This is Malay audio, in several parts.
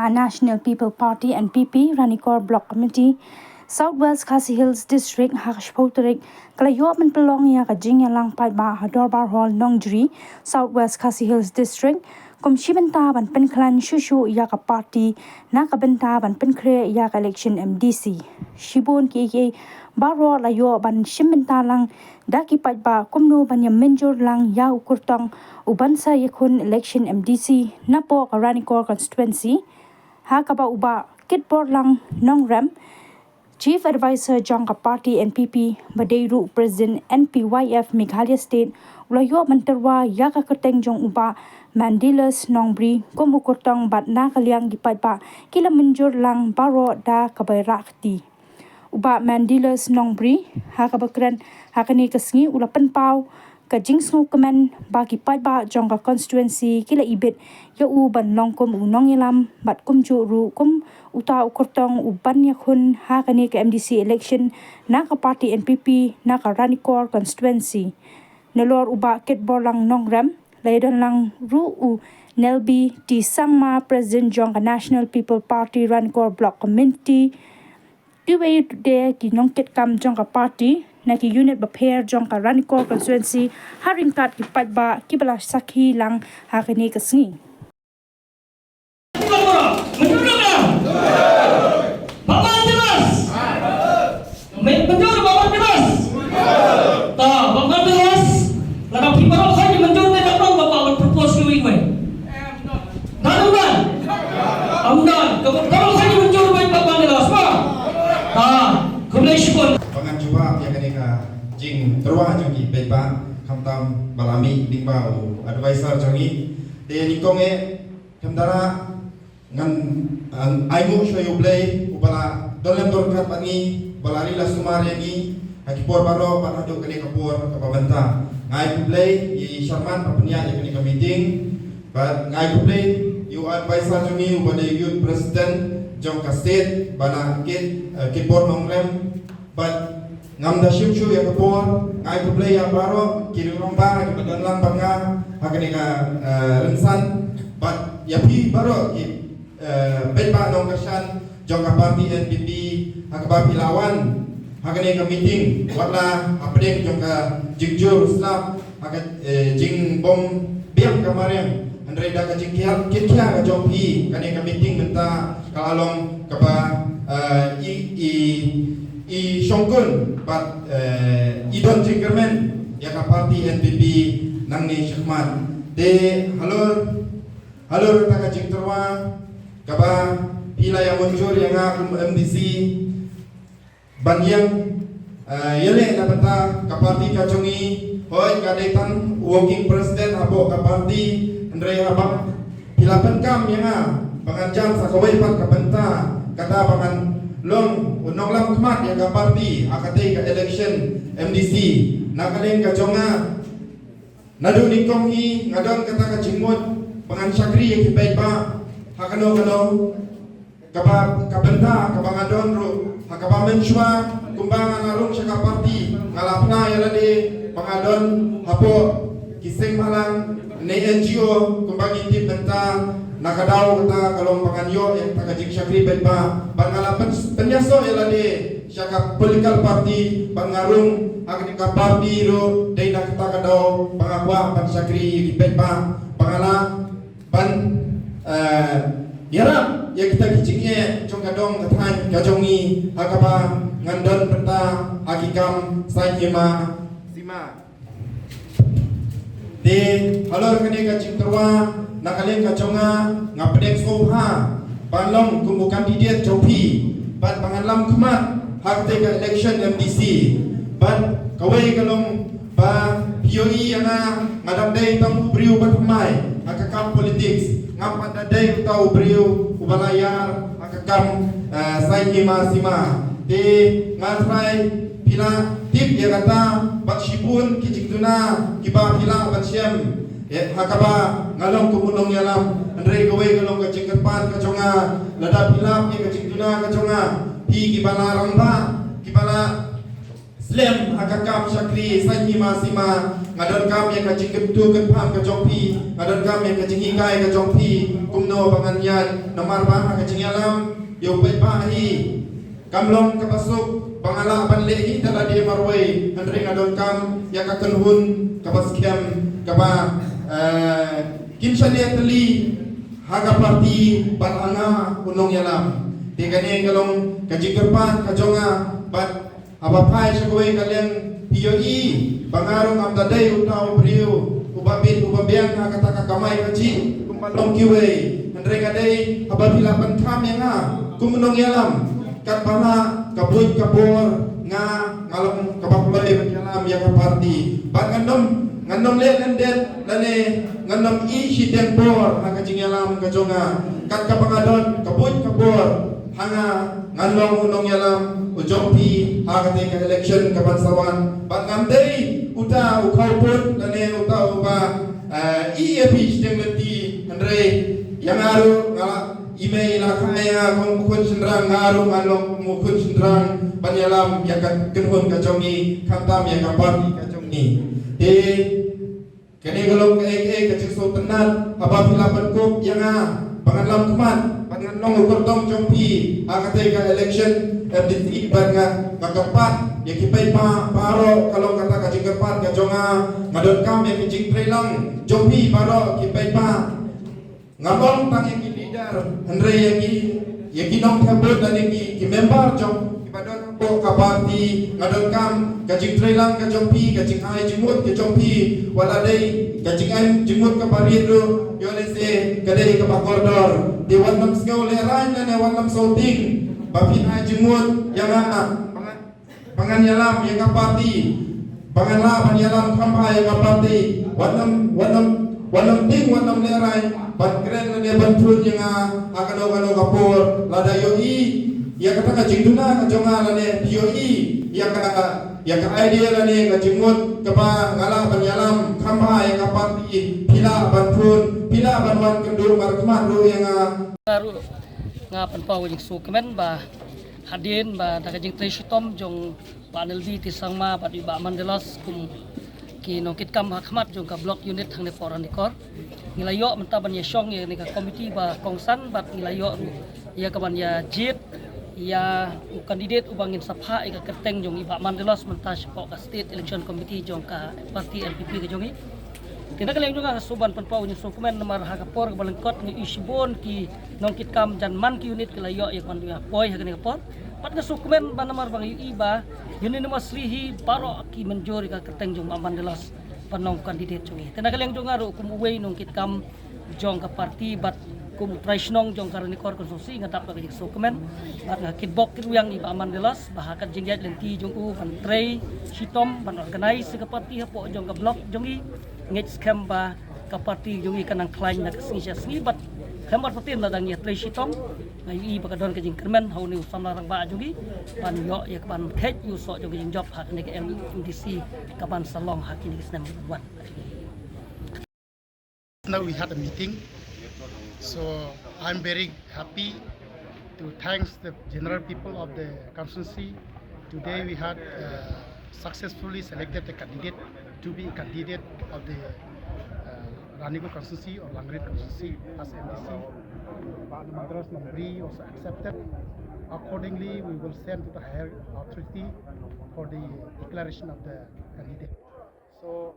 National People Party NPP Ranikor Block Committee Southwest Khasi Hills District Hakshpoterik Kalayo man pelong ya kajing ya lang pai ba Hadorbar Hall Nongjri Southwest Khasi Hills District Kumshibenta ban penklan shushu ya ka party na kabenta ban penkre ya ka election MDC Shibon ki baro layo ban shibenta lang daki pai ba kumno ban ya menjor lang ya ukurtong ubansa yakun election MDC napo ka Ranikor constituency ha ka ba uba kitbor lang nongram Chief Advisor Jangka Party NPP Badeiru President NPYF Meghalaya State Ulayo Manterwa Yaka Keteng Jong Uba Mandilas Nongbri Kumukurtong Bat Na Kaliang Gipat Pa Kila Menjur Lang Baro Da Kabayrakti Uba Mandilas Nongbri Hakabakran Hakani Kasngi Ulapan Pau Kajing Snow Kemen Bagi Pai Ba Jangka Constituency Kila Ibit Ya Uban Longkum Unong Ilam Bat Kumju Ru Kum Uta Ukurtong Uban Yakun Hakani ke MDC election Naka Party NPP Naka Ranikor Constituency Nelor Uba Kitbolang Nongram Laidon Lang Ru U Nelbi Di Sangma President Jangka National People Party Ranikor Block Committee Diway Today Ki Nongkit Kam Jangka Party Naki unit Baper Jangka Ranikor Constituency Haringkat Ki Patba Kibala Sakhi Lang Hakani Kasngi Penganjuba yang kenika jing terwah jongi beba kamtam balami dingba advisor jongi de nikonge kamdara ngan aimu shoyu play upala dolem dorkat pangi balari la sumaryangi hakipor baro panado kenika por kapabanta ngai play i sharman papnya yang kenika meeting but ngai play you advisor jongi upala youth president Jangka State bana kitbor nongrem but ngamda shimshu ya kapor ngai to play ya baro kiri romba ki badan lang banga hakani ka rensan but ya pi baro ki betba nong kasan Jangka Party NPP hakaba pilawan hakani ka meeting wala apdeng jangka jingjur slap hakat jing bom biak kamarem Andre da ka jingkiar kitkia ka jompi kani ka meeting menta kalalong kaba i shongkun but idon jingkermen ya ka party NPP nang ni shikman de halor ta ka jingterwa kaba pila yang muncul yang aku MDC banyang yele na bata ka party ka jongi hoy ka detan working president abo ka party Andre habak pilapan kam yang panganjam sa kawai pat kabenta kata pangan long unong lam kmat yang ka party akate ka election MDC nakaleng ka jonga nadu ni kongi ngadon kata ka jingmut pangan syakri yang kibai pa hakano kaba kabenta kabangadon ro hakaba menshwa kumbangan arung sa ka party ngalapna yalade pangadon hapo kiseng malang ne NGO kumbangi tip benta nakadaw kata kalong panganyo yang tagajing syakri bedba bangalapan penyaso elade syaka political party pangarung agni ka party ro day nakata kadaw pangakwa pan syakri bedba pangala ban yarap ya kita kicingnya jong kadong kathan kajongi hakaba ngandon penta hakikam sayyima sima de halor kene ka cingterwa nakaleng ka jonga ngapdek soha panlong kumbu kandidat jopi bat panganlam kemat hakte ka election MDC bat kawai kalong ba POE ana ngadam day tam briu batmai akakam politics ngapada day tau briu ubalayar akakam sayyima sima de ngatrai pila tip dia kata bat shibun kijingtuna kiba pila bat syam hakaba ngalong kumunong yalam andre gawai galong ka jingkerpan ka jonga lada pilap ka jingtuna ka jonga pi kibala ramba kibala Slam hakakam syakri sanyi masima ngadon kam yang kajing ketu kepam ke jompi ngadon kam yang kajing hikai ke jompi kumno banganyan nomar bah kajing alam yo pai pahi kamlong kapasuk pangala banlehi dala di marway handring ngadon kam yang kaken hun kapaskem kapa kinsyane teli haga parti baranga unong yalam tegane galong kajing kerpan kajonga bat abapai syagwe kalian POE bangarong amdadai utau beriu ubabit ubabiang kata kamai kaji kumpalong kiwe handreng adai abapila pentam yang kumunong yalam kat bana kabuit kabor ngalong kabakulay yalam yang parti bat ngandom le ngandet lane ngandom i tempor kajing yalam kajonga kat kabangadon kabuit kabor hanga nganlong unong yalam ujompi hakate ka election kabansawan bangamdei uta ukaupun lane uta uba IEP stemeti andre yang aru ngala email akaya mukun sendrang ngaru ngalong mukun sendrang banyalam yang kenhun kajongi kantam yang kapati kajongi de kene galong ke kecil tenat apabila bentuk yang pangalam kumat panganong ukurtong jompi hakate ka election FDC banga ngakapat ya kipai paro kalau kata kajing kerpat kajonga ngadon kam ya kajing trelang jompi paro kipai ngabong tang yang leader andre yang nong kabut dan yang member jom ibadon ko kapati ngadon kam kajing trelang kajompi kajing ai jimut kajompi waladai kajing ai jimut kaparido yolese kadai kapakordor dewan nam skau leran dan dewan nam sauting bapin ajimut yang pangan yalam yang kapati pangan laban yalam kampai yang kapati wanam ting wanam lerai ban keren ne bantul yang akano kapur lada yoi ya kata kajing duna kajonga lane yoi ya ka idea lane kajimut kapa ngala ban yalam kampai yang kapati pila bantul pila banwan kendur markman ru yang nga panpaw yung sukemen ba hadin ba nakajing tresitom jong panel bi tisang ma pati ba mandelas kum kinongkit kam hakmat jong ka block unit hang ne foran nikor nilayo mentaban ya syong ya nika komiti ba kongsan bat nilayo ya kaban ya jit ya kandidat ubangin sapha ika keteng jong iba mandelas mentas ko ka state election committee jong ka parti LPP ke jongi tinagaling juga suban panpaw yung sukumen namar hakapor kabalangkot ng isibon ki nongkit kam jan man ki unit kilayo ya kan poy hagan kapor pat nga sukumen ba namar bang iba yun ni maslihi paro ki menjori ka keteng jong amandelas panong kandidat jongi tinagaling juga ro kumuway nongkit kam jong ka parti bat kum traisnong jong karanikor konsulsi nga tap ka sukumen at nga kidbok kiruyang iba amandelas bahakat jingyat lenti jong u pan tray sitom ban organize ka parti hapo jong ka block jongi ngej scam ba kapati yung ikanang klaim na kasing siya bat hamar patin na dang ya tresitom ngay iba kadon kajing kermen how ni usam larang ba jugi pan yo ya kapan khet yu so jong kajing job hak ni ke MDC kapan salong hak ni kisnem buat. Now we had a meeting, so I'm very happy to thanks the general people of the constituency. Today we had successfully selected a candidate to be a candidate of the Raniko constituency or Langrit constituency as MDC. Madras Nambri also accepted. Accordingly, we will send to the higher authority for the declaration of the candidate. So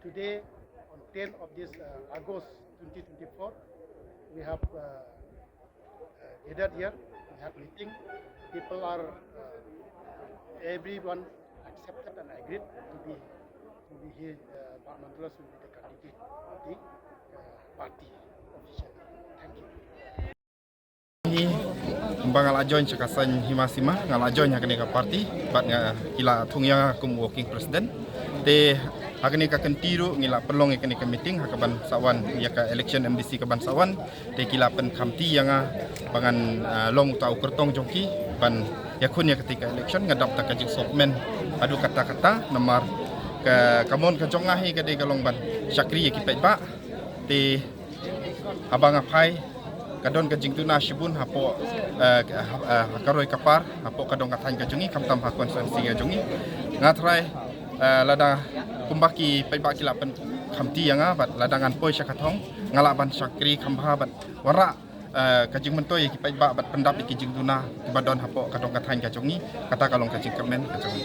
today, on 10th of this August 2024, we have gathered here. We have meeting. People are everyone accepted and agreed to be here. Mandalas will be the candidate of the party officially. Thank you. Bangal ajoin cakasan himasima ngal ajoin hakani ka parti bat nga ila thungya kum working president te hakani ka kentiru ngila pelong hakani ka meeting hakaban sawan ya ka election MDC ka ban sawan te kila pen kamti yang bangan long tau kertong jongki ban yakun ya ketika election ngadap ta kajik sokmen adu kata-kata nomor ke kamon ke jongahi ke de galong ban syakri ki paiba te abang apai kadon ke jingtuna shibun hapo karoi kapar hapo kadong kathan ke jongi kamtam hakon sansi ke jongi ngatrai lada kumbaki paibaki lapan khamti yang bat ladangan poi syakatong ngalaban syakri khambha bat wara kajing mentoi ki paiba bat pendap ki jing tuna ki badon hapo kadong kathain ka jongi kata kalong kajing kemen ka jongi